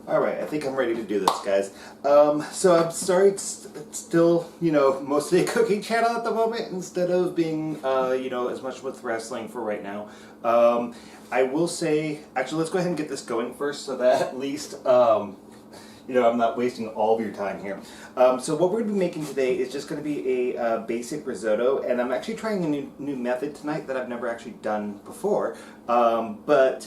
Alright, I think I'm ready to do this, guys. So I'm sorry it's still, mostly a cooking channel at the moment instead of being, as much with wrestling for right now. I will say, actually, let's go ahead and get this going first so that at least, I'm not wasting all of your time here. So what we're going to be making today is just going to be a basic risotto, and I'm actually trying a new method tonight that I've never actually done before. But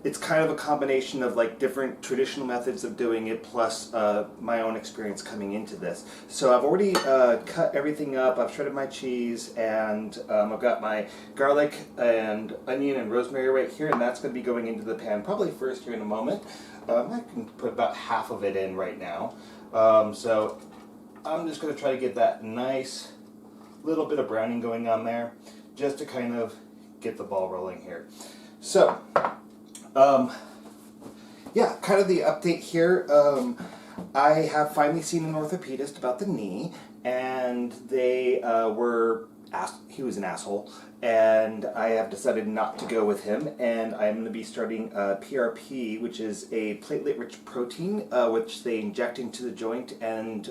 it's kind of a combination of like different traditional methods of doing it plus my own experience coming into this. So I've already cut everything up, I've shredded my cheese, and I've got my garlic and onion and rosemary right here, and that's going to be going into the pan probably first here in a moment. I can put about half of it in right now. So I'm just going to try to get that nice little bit of browning going on there just to kind of get the ball rolling here. So yeah, kind of the update here. I have finally seen an orthopedist about the knee, and they he was an asshole, and I have decided not to go with him, and I'm going to be starting PRP, which is a platelet-rich protein, which they inject into the joint, and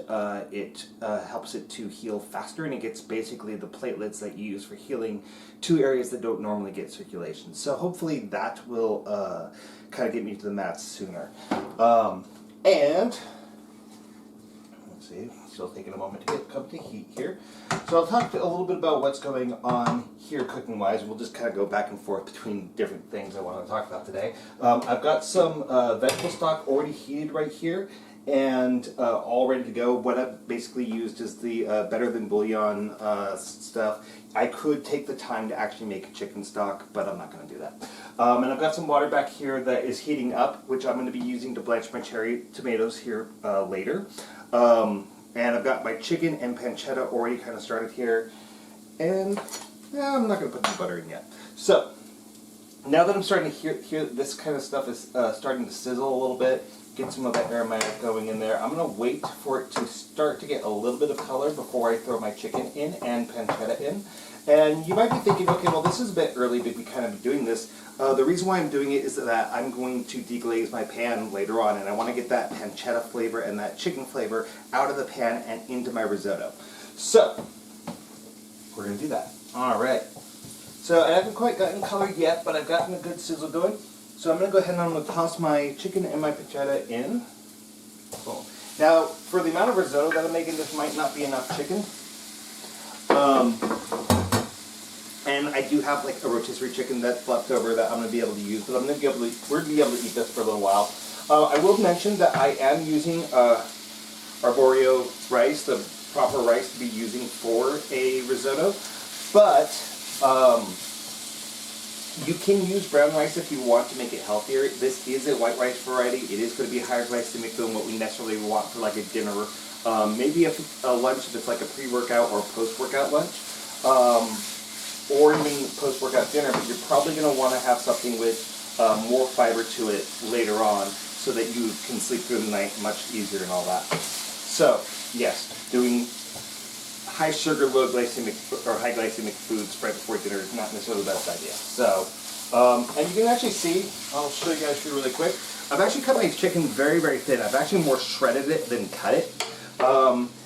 it helps it to heal faster, and it gets basically the platelets that you use for healing to areas that don't normally get circulation. So hopefully that will kind of get me to the mats sooner. And let's see, still taking a moment to come to heat here. So I'll talk a little bit about what's going on here cooking-wise. We'll just kind of go back and forth between different things I want to talk about today. I've got some vegetable stock already heated right here and all ready to go. What I've basically used is the Better Than Bouillon stuff. I could take the time to actually make a chicken stock, but I'm not going to do that. And I've got some water back here that is heating up, which I'm going to be using to blanch my cherry tomatoes here later. And I've got my chicken and pancetta already kind of started here. And I'm not going to put the butter in yet. So, now that I'm starting to hear this kind of stuff is starting to sizzle a little bit, get some of that aromatic going in there, I'm going to wait for it to start to get a little bit of color before I throw my chicken in and pancetta in. And you might be thinking, okay, well this is a bit early to be kind of doing this. The reason why I'm doing it is that I'm going to deglaze my pan later on, and I want to get that pancetta flavor and that chicken flavor out of the pan and into my risotto. So, we're going to do that. Alright. So I haven't quite gotten color yet, but I've gotten a good sizzle going. So I'm going to go ahead and I'm going to toss my chicken and my pancetta in. Boom. Now, for the amount of risotto that I'm making, this might not be enough chicken. And I do have like a rotisserie chicken that's left over that I'm going to be able to use, but we're going to be able to eat this for a little while. I will mention that I am using arborio rice, the proper rice to be using for a risotto, but you can use brown rice if you want to make it healthier. This is a white rice variety. It is going to be higher glycemic than what we necessarily want for like a dinner, maybe a lunch if it's like a pre-workout or post-workout lunch. Or even post-workout dinner, but you're probably going to want to have something with more fiber to it later on so that you can sleep through the night much easier and all that. So, yes, doing high sugar, low glycemic, or high glycemic foods right before dinner is not necessarily the best idea. So, and you can actually see, I'll show you guys here really quick, I've actually cut my chicken very, very thin. I've actually more shredded it than cut it.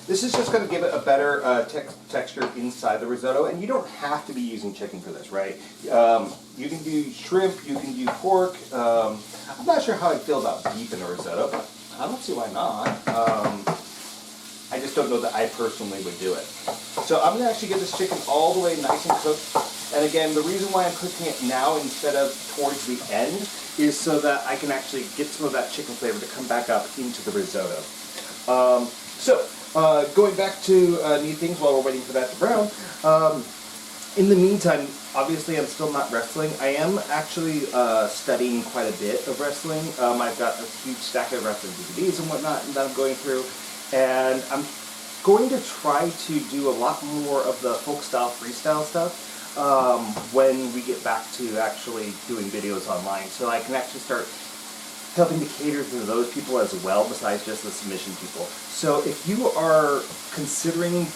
This is just going to give it a better texture inside the risotto, and you don't have to be using chicken for this, right? You can do shrimp, you can do pork. I'm not sure how I feel about beef in a risotto, but I don't see why not. I just don't know that I personally would do it. So I'm going to actually get this chicken all the way nice and cooked. And again, the reason why I'm cooking it now instead of towards the end is so that I can actually get some of that chicken flavor to come back up into the risotto. Going back to new things while we're waiting for that to brown, in the meantime, obviously I'm still not wrestling. I am actually studying quite a bit of wrestling. I've got a huge stack of wrestling DVDs and whatnot that I'm going through, and I'm going to try to do a lot more of the folk style, freestyle stuff when we get back to actually doing videos online, so I can actually start helping to cater to those people as well, besides just the submission people. So if you are considering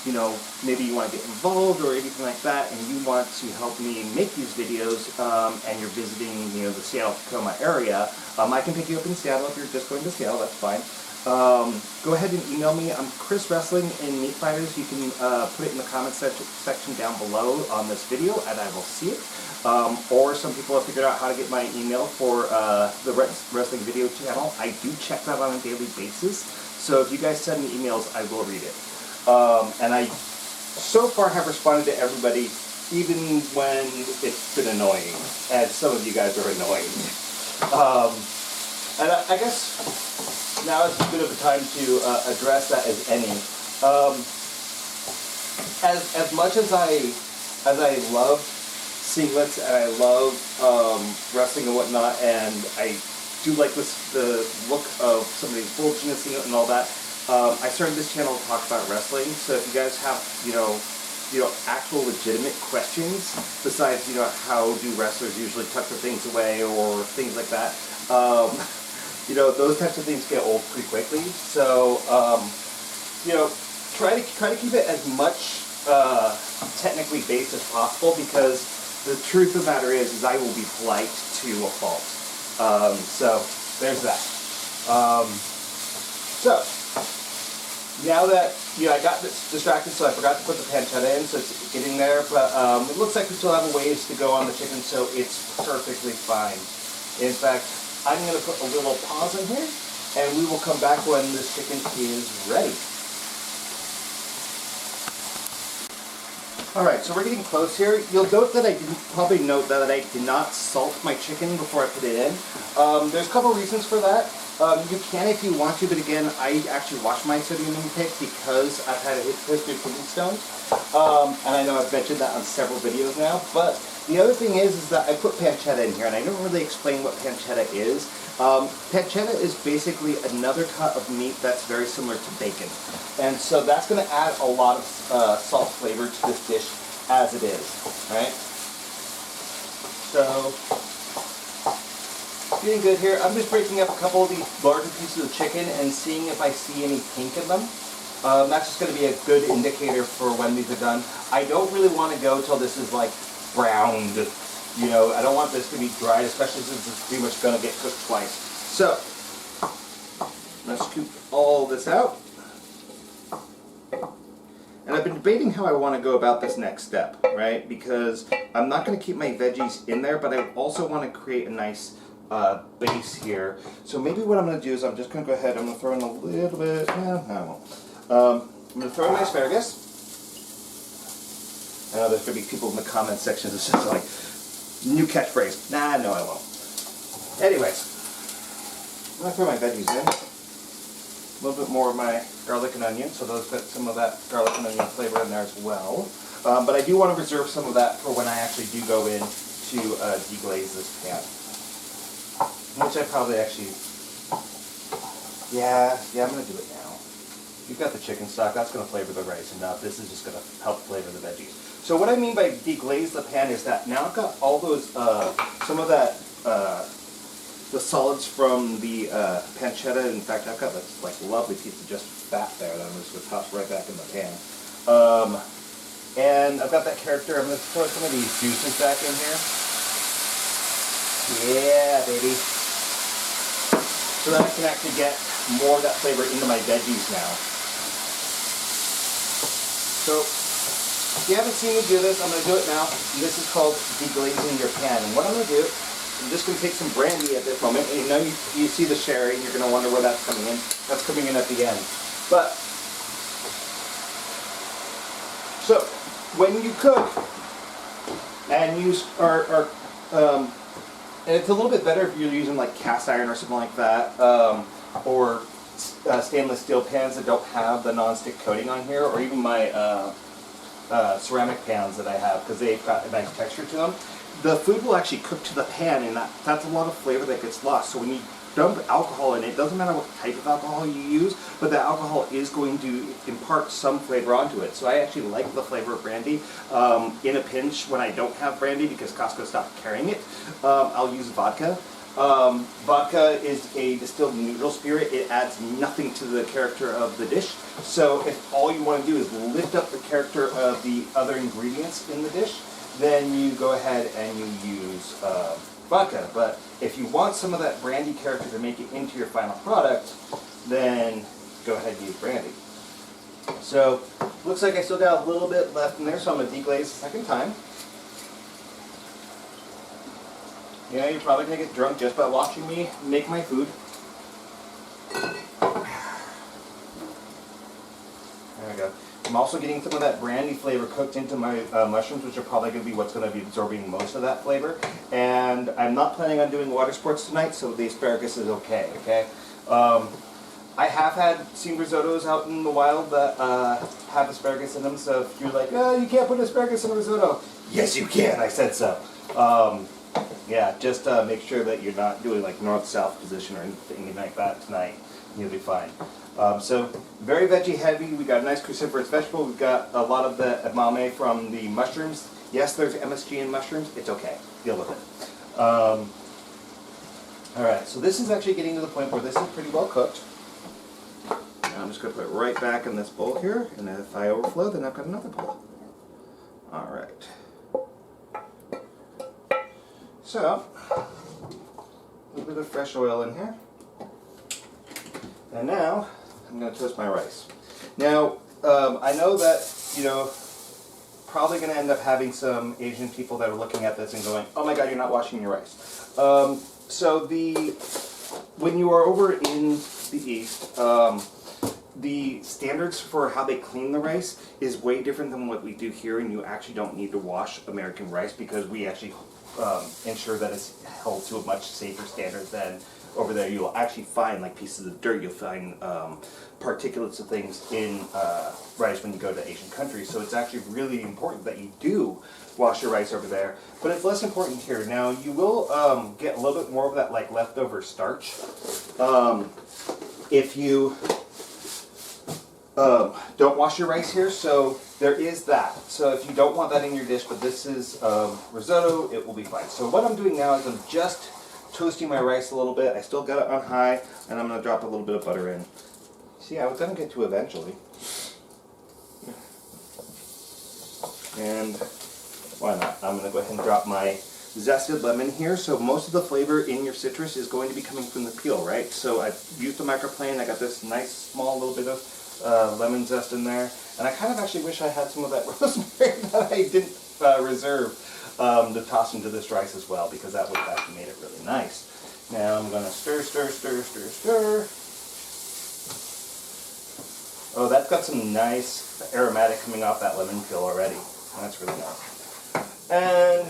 you know, maybe you want to get involved or anything like that, and you want to help me make these videos, and you're visiting, you know, the Seattle-Tacoma area, I can pick you up in Seattle if you're just going to Seattle. That's fine. Go ahead and email me. I'm Chris Wrestling in Meat Fighters. You can put it in the comments section down below on this video, and I will see it. Or some people have figured out how to get my email for the wrestling video channel. I do check that on a daily basis. So if you guys send me emails, I will read it. And I so far have responded to everybody, even when it's been annoying, and some of you guys are annoying. And I guess now is as good of a time to address that as any. As much as I love singlets and I love wrestling and whatnot, and I do like the look of somebody's bulging a singlet and all that, I started this channel to talk about wrestling. So if you guys have you know actual legitimate questions besides how do wrestlers usually tuck their things away or things like that. Those types of things get old pretty quickly. So, try to keep it as much technically based as possible, because the truth of the matter is I will be polite to a fault. So there's that. So now that I got distracted, so I forgot to put the pancetta in, so it's getting there. But it looks like we still have a ways to go on the chicken, so it's perfectly fine. In fact, I'm going to put a little pause in here, and we will come back when this chicken is ready. Alright, so we're getting close here. You'll note that I did not salt my chicken before I put it in. There's a couple reasons for that. You can if you want to, but again, I actually watch my sodium intake because I've had a history of kidney stones. And I know I've mentioned that on several videos now, but the other thing is that I put pancetta in here, and I don't really explain what pancetta is. Pancetta is basically another cut of meat that's very similar to bacon. And so that's going to add a lot of salt flavor to this dish as it is, right? So, getting good here. I'm just breaking up a couple of these larger pieces of chicken and seeing if I see any pink in them. That's just going to be a good indicator for when these are done. I don't really want to go till this is like browned. I don't want this to be dried, especially since it's pretty much going to get cooked twice. So, let's scoop all this out. And I've been debating how I want to go about this next step, right? Because I'm not going to keep my veggies in there, but I also want to create a nice base here. So maybe what I'm going to do is I'm just going to go ahead, I'm going to throw in a little bit, no, I won't. I'm going to throw in my asparagus. I know there's going to be people in the comment section that says like, new catchphrase. Nah, no I won't. Anyways, I'm going to throw my veggies in. A little bit more of my garlic and onion, so those got some of that garlic and onion flavor in there as well. But I do want to reserve some of that for when I actually do go in to deglaze this pan. Which I probably actually, yeah, I'm going to do it now. You've got the chicken stock, that's going to flavor the rice enough. This is just going to help flavor the veggies. So what I mean by deglaze the pan is that now I've got all those, some of that, the solids from the pancetta. In fact, I've got this like lovely piece of just fat there that I'm just going to toss right back in the pan. And I've got that character. I'm going to throw some of these juices back in here. Yeah, baby. So that I can actually get more of that flavor into my veggies now. So, if you haven't seen me do this, I'm going to do it now. This is called deglazing your pan. And what I'm going to do, I'm just going to take some brandy at this moment. And you see the sherry, and you're going to wonder where that's coming in. That's coming in at the end. But, so, when you cook, and use and it's a little bit better if you're using like cast iron or something like that, or stainless steel pans that don't have the non-stick coating on here, or even my ceramic pans that I have, because they've got a nice texture to them. The food will actually cook to the pan, and that's a lot of flavor that gets lost. So when you dump alcohol in it, doesn't matter what type of alcohol you use, but the alcohol is going to impart some flavor onto it. So I actually like the flavor of brandy. In a pinch, when I don't have brandy because Costco stopped carrying it, I'll use vodka. Vodka is a distilled neutral spirit. It adds nothing to the character of the dish. So if all you want to do is lift up the character of the other ingredients in the dish, then you go ahead and you use vodka. But if you want some of that brandy character to make it into your final product, then go ahead and use brandy. So looks like I still got a little bit left in there, so I'm going to deglaze a second time. Yeah, you're probably going to get drunk just by watching me make my food. There we go. I'm also getting some of that brandy flavor cooked into my mushrooms, which are probably going to be what's going to be absorbing most of that flavor. And I'm not planning on doing water sports tonight, so the asparagus is okay, okay? I have seen risottos out in the wild that have asparagus in them, so if you're like, oh, you can't put asparagus in a risotto. Yes, you can, I said so. Yeah, just make sure that you're not doing like north-south position or anything like that tonight. You'll be fine. So very veggie heavy. We got a nice cruciferous vegetable. We've got a lot of the edamame from the mushrooms. Yes, there's MSG in mushrooms. It's okay. Deal with it. All right, so this is actually getting to the point where this is pretty well cooked. Now I'm just going to put it right back in this bowl here, and if I overflow, then I've got another bowl. All right. So, a little bit of fresh oil in here. And now, I'm going to toast my rice. Now, I know that, probably going to end up having some Asian people that are looking at this and going, oh my God, you're not washing your rice. When you are over in the East, the standards for how they clean the rice is way different than what we do here, and you actually don't need to wash American rice because we actually ensure that it's held to a much safer standard than over there. You'll actually find like pieces of dirt, you'll find particulates of things in rice when you go to Asian countries. So it's actually really important that you do wash your rice over there, but it's less important here. Now you will get a little bit more of that like leftover starch if you don't wash your rice here, so there is that. So if you don't want that in your dish, but this is risotto, it will be fine. So what I'm doing now is I'm just toasting my rice a little bit. I still got it on high, and I'm going to drop a little bit of butter in. See, I was going to get to eventually. And why not? I'm going to go ahead and drop my zested lemon here. So most of the flavor in your citrus is going to be coming from the peel, right? So I've used the microplane. I got this nice small little bit of lemon zest in there. And I kind of actually wish I had some of that rosemary that I didn't reserve to toss into this rice as well, because that would have actually made it really nice. Now I'm going to stir, stir, stir, stir, stir. Oh, that's got some nice aromatic coming off that lemon peel already. That's really nice. And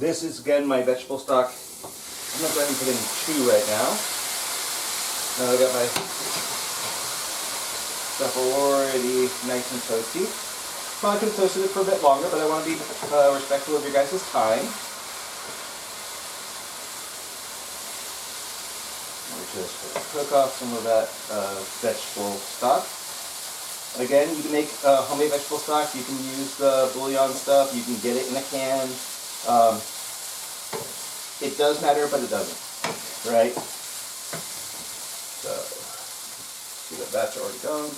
this is, again, my vegetable stock. I'm going to go ahead and put in 2 right now. Now I've got my stuff already nice and toasty. Probably could have toasted it for a bit longer, but I want to be respectful of your guys' time. Just cook off some of that vegetable stock. Again, you can make homemade vegetable stock. You can use the bouillon stuff. You can get it in a can. It does matter, but it doesn't, right? So, see that batch already done.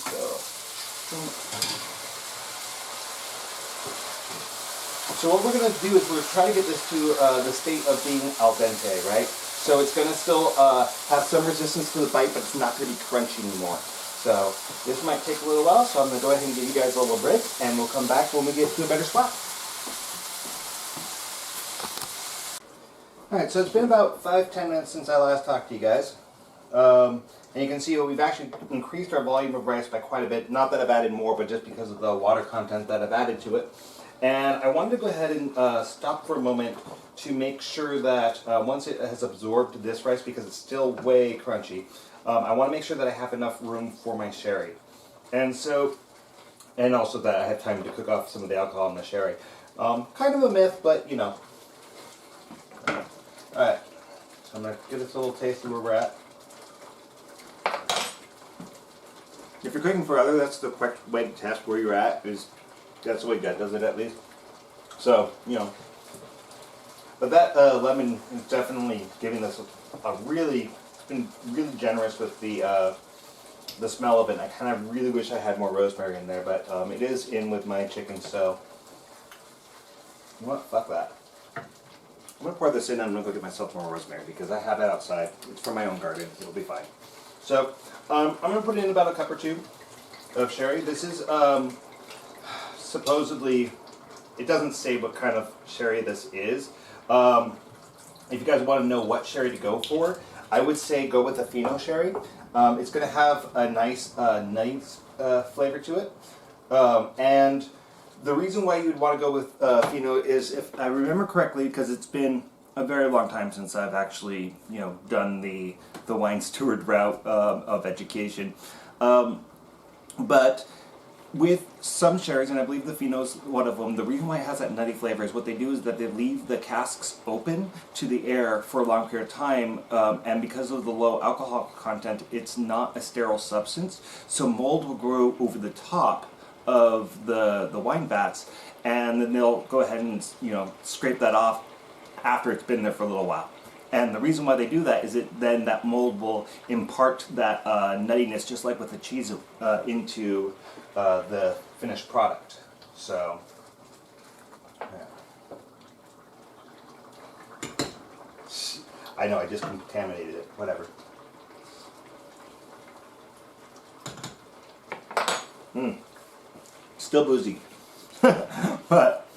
So what we're going to do is we're trying to get this to the state of being al dente, right? So it's going to still have some resistance to the bite, but it's not going to be crunchy anymore. So this might take a little while, so I'm going to go ahead and give you guys a little break, and we'll come back when we get to a better spot. Alright, so it's been about 5-10 minutes since I last talked to you guys. And you can see we've actually increased our volume of rice by quite a bit. Not that I've added more, but just because of the water content that I've added to it. And I wanted to go ahead and stop for a moment to make sure that once it has absorbed this rice, because it's still way crunchy, I want to make sure that I have enough room for my sherry. And so, and also that I have time to cook off some of the alcohol in the sherry. Kind of a myth, but you know. Alright, so I'm going to give this a little taste of where we're at. If you're cooking for other, that's the correct way to test where you're at. That's the way Dad does it, at least. So, you know, But that lemon is definitely giving this a really, it's been really generous with the smell of it. And I kind of really wish I had more rosemary in there, but it is in with my chicken, so you know what? Fuck that. I'm going to pour this in and I'm going to go get myself more rosemary because I have it outside. It's from my own garden. It'll be fine. So I'm going to put in about a cup or two of sherry. This is supposedly, it doesn't say what kind of sherry this is. If you guys want to know what sherry to go for, I would say go with a Fino sherry. It's going to have a nice flavor to it. And the reason why you'd want to go with Fino is, if I remember correctly, because it's been a very long time since I've actually, done the wine steward route of education. But with some sherries, and I believe the Fino's one of them, the reason why it has that nutty flavor is what they do is that they leave the casks open to the air for a long period of time, and because of the low alcohol content, it's not a sterile substance, so mold will grow over the top of the wine vats, and then they'll go ahead and scrape that off after it's been there for a little while. And the reason why they do that is then that mold will impart that nuttiness, just like with the cheese, into the finished product. So, yeah. I know, I just contaminated it. Whatever. Still boozy. But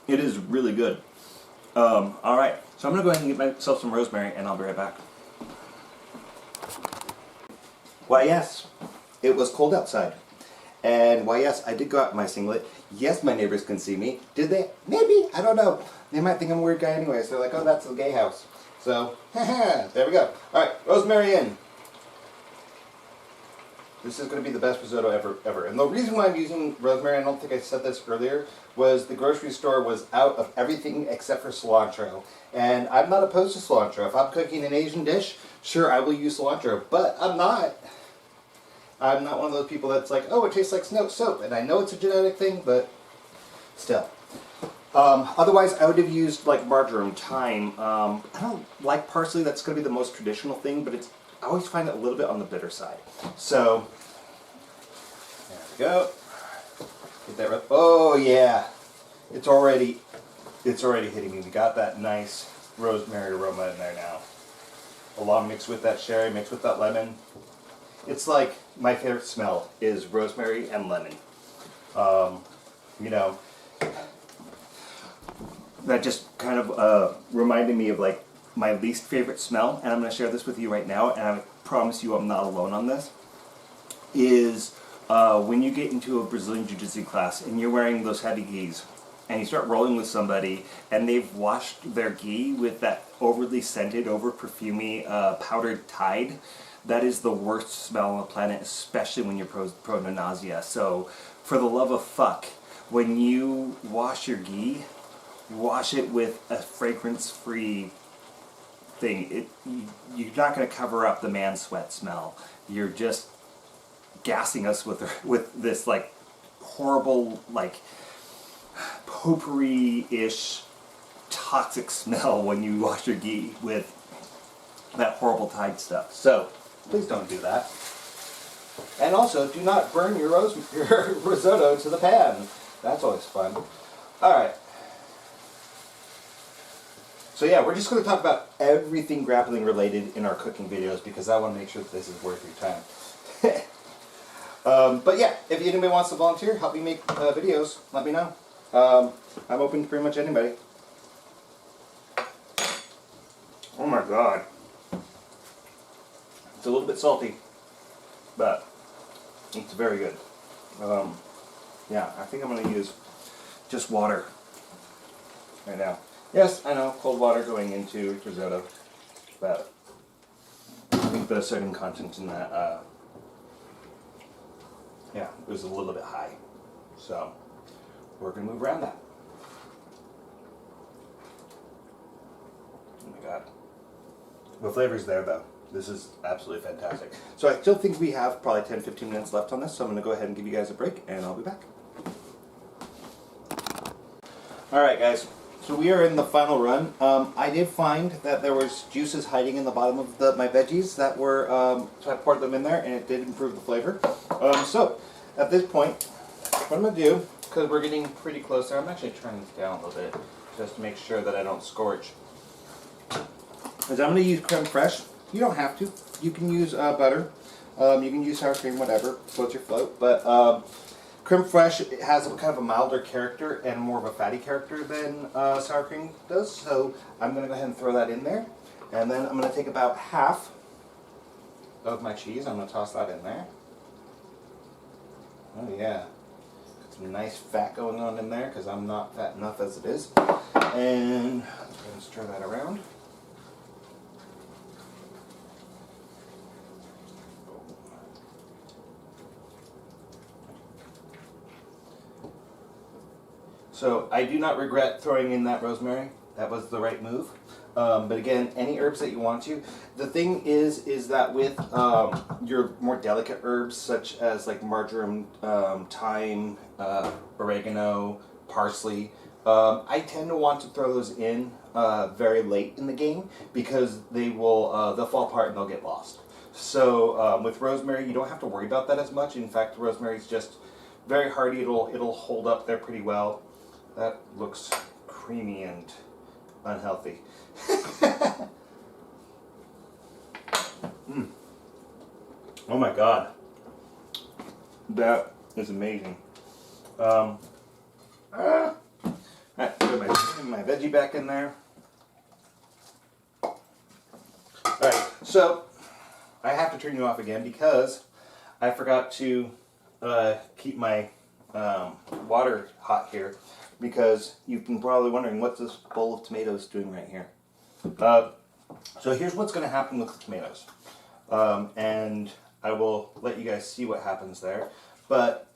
it is really good. Alright, so I'm going to go ahead and get myself some rosemary and I'll be right back. Why yes, it was cold outside. And why yes, I did go out in my singlet. Yes, my neighbors can see me. Did they? Maybe, I don't know. They might think I'm a weird guy anyway, so they're like, oh, that's a gay house. So, there we go. Alright, rosemary in. This is going to be the best risotto ever. And the reason why I'm using rosemary, I don't think I said this earlier, was the grocery store was out of everything except for cilantro. And I'm not opposed to cilantro. If I'm cooking an Asian dish, sure, I will use cilantro. But I'm not one of those people that's like, oh, it tastes like soap. And I know it's a genetic thing, but still. Otherwise, I would have used like marjoram, thyme. I don't like parsley. That's going to be the most traditional thing, but I always find it a little bit on the bitter side. So, there we go. Get that right. Oh yeah, it's already hitting me. We got that nice rosemary aroma in there now. Along mixed with that sherry, mixed with that lemon. It's like my favorite smell is rosemary and lemon. That just kind of reminded me of like my least favorite smell, and I'm going to share this with you right now, and I promise you I'm not alone on this, is when you get into a Brazilian Jiu-Jitsu class and you're wearing those heavy gis, and you start rolling with somebody, and they've washed their gi with that overly scented, over-perfumey powdered Tide. That is the worst smell on the planet, especially when you're prone to nausea. So, for the love of fuck, when you wash your gi, wash it with a fragrance-free thing. You're not going to cover up the man sweat smell. You're just gassing us with this like horrible, like potpourri-ish toxic smell when you wash your gi with that horrible Tide stuff. So please don't do that. And also, do not burn your risotto to the pan. That's always fun. All right. So yeah, we're just going to talk about everything grappling related in our cooking videos because I want to make sure that this is worth your time. But yeah, if anybody wants to volunteer, help me make videos, let me know. I'm open to pretty much anybody. Oh my god. It's a little bit salty, but it's very good. Yeah, I think I'm going to use just water right now. Yes, I know, cold water going into risotto, but I think the sodium content in that, yeah, it was a little bit high. So, we're going to move around that. Oh my god. The flavor's there though. This is absolutely fantastic. So I still think we have probably 10-15 minutes left on this, so I'm going to go ahead and give you guys a break, and I'll be back. Alright guys, So we are in the final run. I did find that there was juices hiding in the bottom of my veggies that were, so I poured them in there and it did improve the flavor. So at this point, what I'm going to do, because we're getting pretty close there, I'm actually turning this down a little bit just to make sure that I don't scorch. Is I'm going to use creme fraiche. You don't have to. You can use butter. You can use sour cream, whatever, floats your float. But creme fraiche has a kind of a milder character and more of a fatty character than sour cream does. So I'm going to go ahead and throw that in there. And then I'm going to take about half of my cheese. I'm going to toss that in there. Oh yeah. Got some nice fat going on in there because I'm not fat enough as it is. And I'm going to stir that around. So I do not regret throwing in that rosemary. That was the right move. But again, any herbs that you want to. The thing is that with your more delicate herbs, such as like marjoram, thyme, oregano, parsley, I tend to want to throw those in very late in the game because they'll fall apart and they'll get lost. So with rosemary, you don't have to worry about that as much. In fact, rosemary is just very hardy. It'll hold up there pretty well. That looks creamy and unhealthy. Oh my god. That is amazing. Alright, put my veggie back in there. Alright, so I have to turn you off again because I forgot to keep my water hot here. Because you've been probably wondering what's this bowl of tomatoes doing right here. So here's what's going to happen with the tomatoes. And I will let you guys see what happens there. But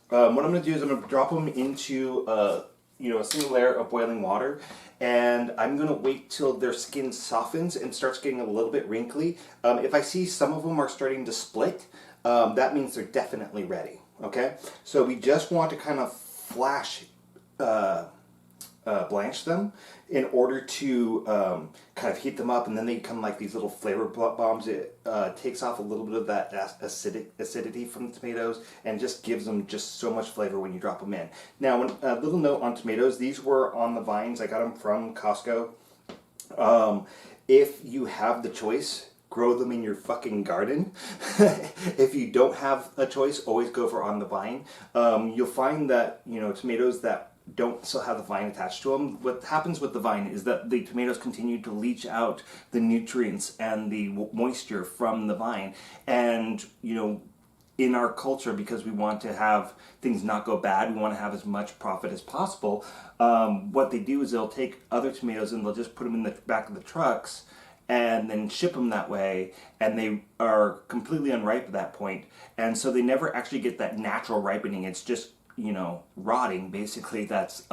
what I'm going to do is I'm going to drop them into a single layer of boiling water. And I'm going to wait till their skin softens and starts getting a little bit wrinkly. If I see some of them are starting to split, that means they're definitely ready. Okay? So we just want to kind of flash blanch them in order to kind of heat them up, and then they become like these little flavor bombs. It takes off a little bit of that acidity from the tomatoes and just gives them just so much flavor when you drop them in. Now, a little note on tomatoes. These were on the vines. I got them from Costco. If you have the choice, grow them in your fucking garden. If you don't have a choice, always go for on the vine. You'll find that tomatoes that don't still have the vine attached to them. What happens with the vine is that the tomatoes continue to leach out the nutrients and the moisture from the vine. And, in our culture, because we want to have things not go bad, we want to have as much profit as possible, what they do is they'll take other tomatoes and they'll just put them in the back of the trucks and then ship them that way, and they are completely unripe at that point. And so they never actually get that natural ripening. It's just rotting, basically. That's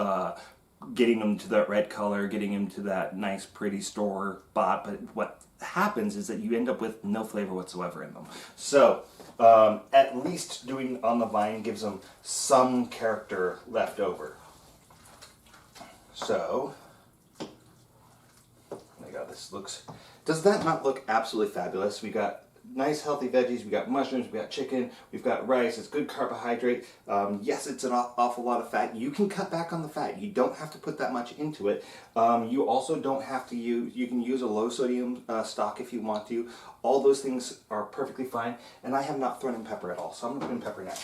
getting them to that red color, getting them to that nice, pretty store bought. But what happens is that you end up with no flavor whatsoever in them. So at least doing on the vine gives them some character left over. So, oh my god, this looks... Does that not look absolutely fabulous? We got nice healthy veggies, we got mushrooms, we got chicken, we've got rice. It's good carbohydrate. Yes, it's an awful lot of fat. You can cut back on the fat. You don't have to put that much into it. You also don't have to you can use a low sodium stock if you want to. All those things are perfectly fine. And I have not thrown in pepper at all, so I'm going to put in pepper now.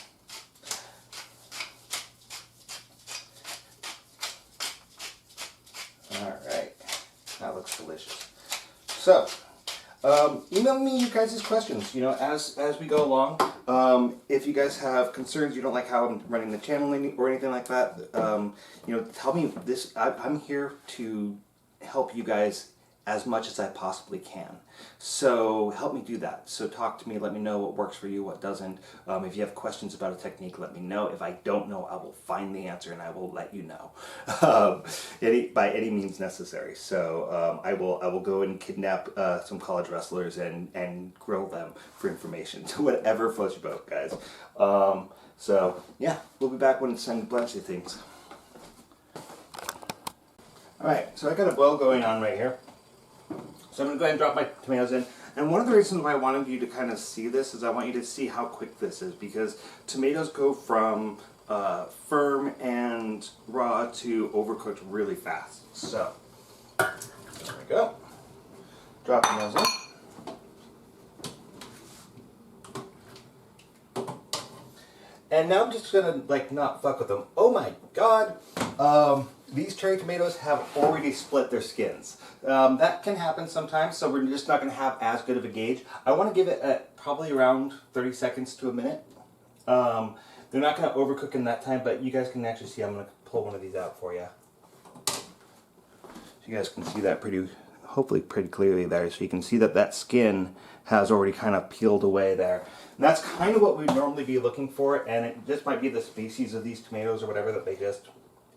Alright, that looks delicious. So, email me you guys' questions, as we go along. If you guys have concerns, you don't like how I'm running the channel or anything like that, tell me this. I'm here to help you guys as much as I possibly can. So help me do that. So talk to me, let me know what works for you, what doesn't. If you have questions about a technique, let me know. If I don't know, I will find the answer and I will let you know by any means necessary. So I will go and kidnap some college wrestlers and grill them for information. So whatever floats your boat, guys. So yeah, we'll be back when it's time to blanch these things. Alright, so I got a boil going on right here. So I'm going to go ahead and drop my tomatoes in. And one of the reasons why I wanted you to kind of see this is I want you to see how quick this is, because tomatoes go from firm and raw to overcooked really fast. So, there we go. Dropping those in. And now I'm just gonna like not fuck with them. Oh my god! These cherry tomatoes have already split their skins. That can happen sometimes, so we're just not gonna have as good of a gauge. I want to give it at probably around 30 seconds to a minute. They're not gonna overcook in that time, but you guys can actually see. I'm gonna pull one of these out for you, so you guys can see that hopefully pretty clearly there. So you can see that that skin has already kind of peeled away there. And that's kind of what we'd normally be looking for, and it just might be the species of these tomatoes or whatever that they just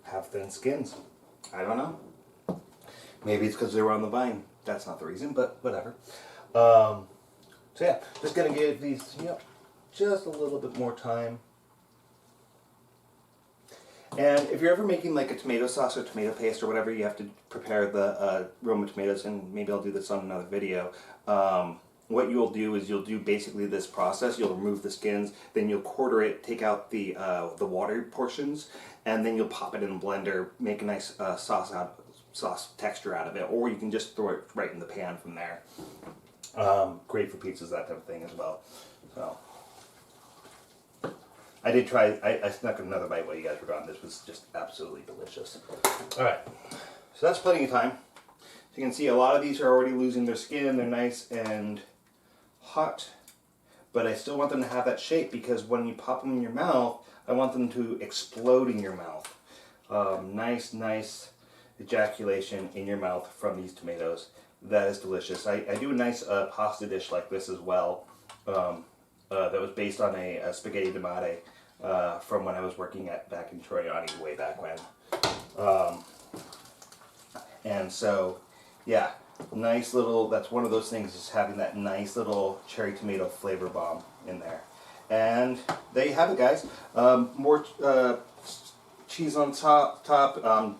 have thin skins. I don't know. Maybe it's because they were on the vine. That's not the reason, but whatever. So yeah, just gonna give these, just a little bit more time. And if you're ever making like a tomato sauce or tomato paste or whatever, you have to prepare the Roma tomatoes, and maybe I'll do this on another video. What you'll do is you'll do basically this process. You'll remove the skins, then you'll quarter it, take out the water portions, and then you'll pop it in a blender, make a nice sauce texture out of it, or you can just throw it right in the pan from there. Great for pizzas, that type of thing as well. So I did try. I snuck another bite while you guys were gone. This was just absolutely delicious. All right, so that's plenty of time. So you can see a lot of these are already losing their skin. They're nice and hot, but I still want them to have that shape, because when you pop them in your mouth, I want them to explode in your mouth. Nice ejaculation in your mouth from these tomatoes. That is delicious. I do a nice pasta dish like this as well. That was based on a spaghetti di mare from when I was working back in Troiani way back when. And so, yeah, nice little, that's one of those things, is having that nice little cherry tomato flavor bomb in there. And there you have it, guys. More cheese on top,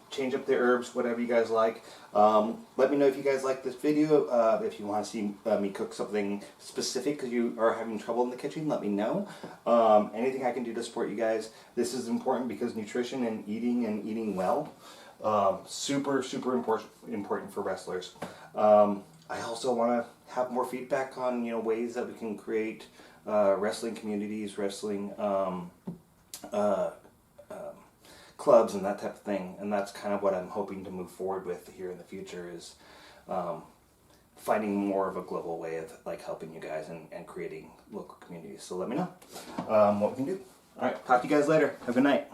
change up the herbs, whatever you guys like. Let me know if you guys like this video. If you want to see me cook something specific because you are having trouble in the kitchen, let me know. Anything I can do to support you guys. This is important because nutrition and eating well, super important for wrestlers. I also want to have more feedback on ways that we can create wrestling communities, wrestling clubs and that type of thing, and that's kind of what I'm hoping to move forward with here in the future, is finding more of a global way of like helping you guys and creating local communities. So let me know what we can do. All right, talk to you guys later. Have a good night.